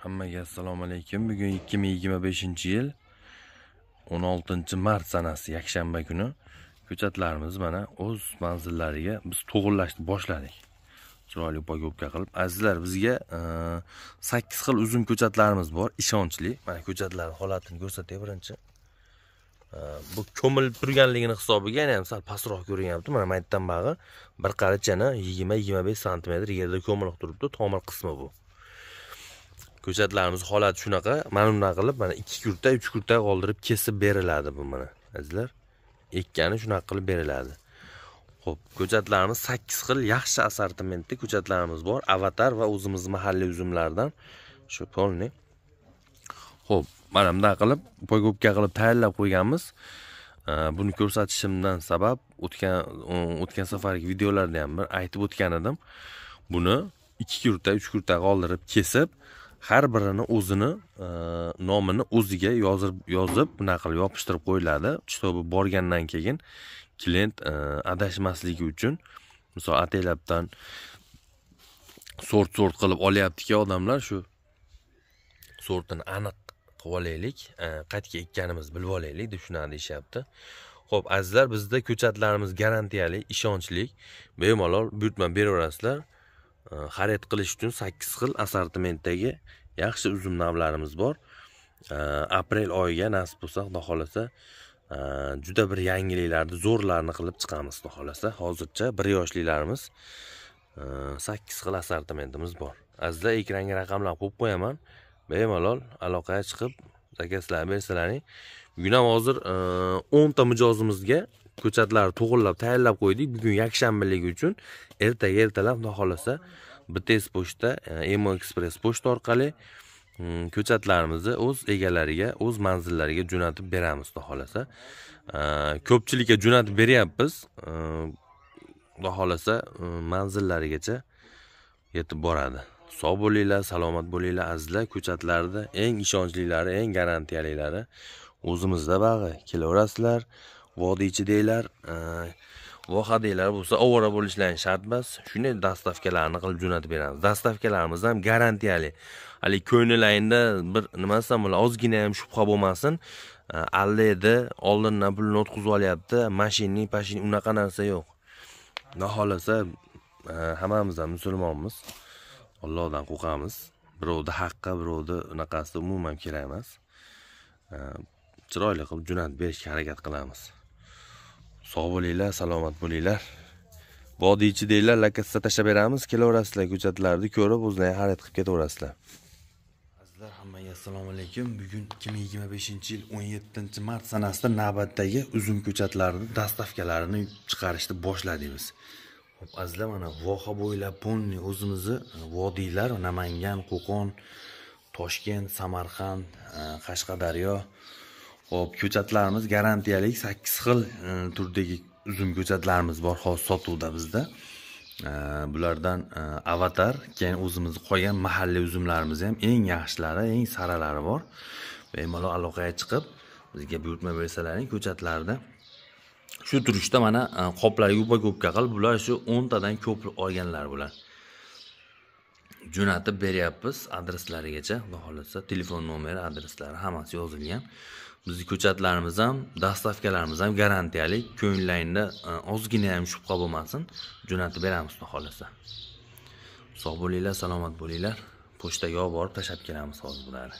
Hammaga assalomu alaykum. Bugun 2025-yil 16-mart sanasi yakshanba kuni ko'chatlarimiz mana o'z manzillariga biz to'g'irlashni boshladik. Chiroyli pogovka qilib. Azizlar, bizga 8 xil uzum ko'chatlarimiz bor, ishonchli. Mana ko'chatlarning holatini ko'rsatay birinchi. Bu ko'milib turganligini hisobiga yana ham sal pastroq ko'rinyapti. Mana maytdan bag'i bir qarichani 20-25 sm yerda ko'milib turibdi. Tomir qismi bu. Ko'chatlarimiz holati shunaqa. Mana bunday qilib, mana 2 kurta, 3 kurta qoldirib kesib beriladi bu mana. Azizlar, ekkani shunaqa qilib beriladi. Xo'p, ko'chatlarimiz 8 xil yaxshi assortimentda ko'chatlarimiz bor. Avatar va o'zimiz mahalliy uzumlardan shu polni. Xo'p, mana bunday qilib pogovka qilib tayyorlab qo'yganmiz. Buni ko'rsatishimdan sabab o'tgan safargi videolarda ham bir aytib o'tgan edim. Buni 2 kurta, 3 kurta qoldirib kesib, har birini o'zini nomini o'ziga yozib bunaqa qilib yopishtirib qo'yiladi. Chitobi borgandan keyin klient adashmasligi uchun, misol ataylabdan sort qilib olyapti-ki odamlar, shu sortini aniq qilib olaylik, qayerga ekkanimiz bilib olaylik deb shuni deyishyapti. Xo'p, azizlar, bizda ko'chatlarimiz garantiyali, ishonchli, bemalol buyurtma beraverasizlar. Xarid qilish uchun 8 xil assortimentdagi yaxshi uzum navlarimiz bor. Aprel oyiga nasib bo'lsa, xudo xolasa, juda bir yangiliklarni, zo'rlarni qilib chiqamiz, xudo xolasa. Hozircha 1 yoshlilarimiz 8 xil assortimentimiz bor. Azizlar, ekranga raqamlar qo'yib qo'yaman. Bemalol aloqaga chiqib zakazlar bersalaring. Bugun ham hozir 10 ta mijozimizga ko'chatlarni to'g'irlab tayyorlab qo'ydik. Bugun yakshanbaligi uchun ertalab xudo xolasa BTS pochta, Emo Express pochta orqali ko'chatlarimizni o'z egalariga, o'z manzillariga jo'natib beramiz, xudo xolasa. Ko'pchilikka jo'natib beryapmiz. Xudo xolasa manzillarigacha yetib boradi. Sog' bo'linglar, salomat bo'linglar azizlar. Ko'chatlarda eng ishonchlilari, eng garantiyalilari o'zimizda bag'i. Kelaverasizlar, vodiychi deylar, voha deylar bo'lsa, ovora bo'lishlari shart emas. Shunday dastavkalarni qilib jo'natib beramiz. Dastavkalarimiz ham garantiyali. Hali ko'ngilingda bir nimasi ham ozgina ham shubha bo'lmasin. Aldaydi, oldindan pulni o'tkazib olyapti, mashinning, pashining unaqa narsa yo'q. Xudo xolasa, hammamiz ham musulmonmiz. Allohdan qo'rqamiz. Birovda haqqi, birovda unaqasi umuman kerak emas. Chiroyli qilib jo'natib berishga harakat qilamiz. Sog' bo'linglar, salomat bo'linglar. Vodiychi deylar, lakasida tashlab beramiz, kelaverasizlar, ko'chatlarni ko'rib, o'zlaringiz xarid qilib ketaverasizlar. Azizlar, hammaga assalomu alaykum. Bugun 2025-yil 17-mart sanasida navbatdagi uzum ko'chatlarini, dastavkalarini chiqarishni boshladik biz. Xo'p, azizlar, mana voha bo'ylab polni o'zimizni vodiylar, Namangan, Qo'qon, Toshkent, Samarqand, Qashqadaryo. Xo'p, ko'chatlarimiz garantiyali 8 xil turdagi uzum ko'chatlarimiz bor hozir sotuvda bizda. Bulardan Avatar, keyin o'zimiz qo'ygan mahalliy uzumlarimiz ham eng yaxshilari, eng saralari bor. Bemalol aloqaga chiqib, bizga buyurtma bersalaring ko'chatlarda. Shu turishda mana qoplarga upa-ko'pka qilib, bular shu 10 tadan ko'p olganlar bular. Jo'natib beryapmiz adreslarigacha, xudo xolasa, telefon nomeri, adreslari hammasi yozilgan. Bizning ko'chatlarimiz ham, dastavkalarimiz ham garantiyali. Ko'ngilingda ozgina ham shubha bo'lmasin, jo'natib beramiz, xudo xolasa. Sog' bo'linglar, salomat bo'linglar. Pochtaga olib borib tashlab kelamiz hozir bularni.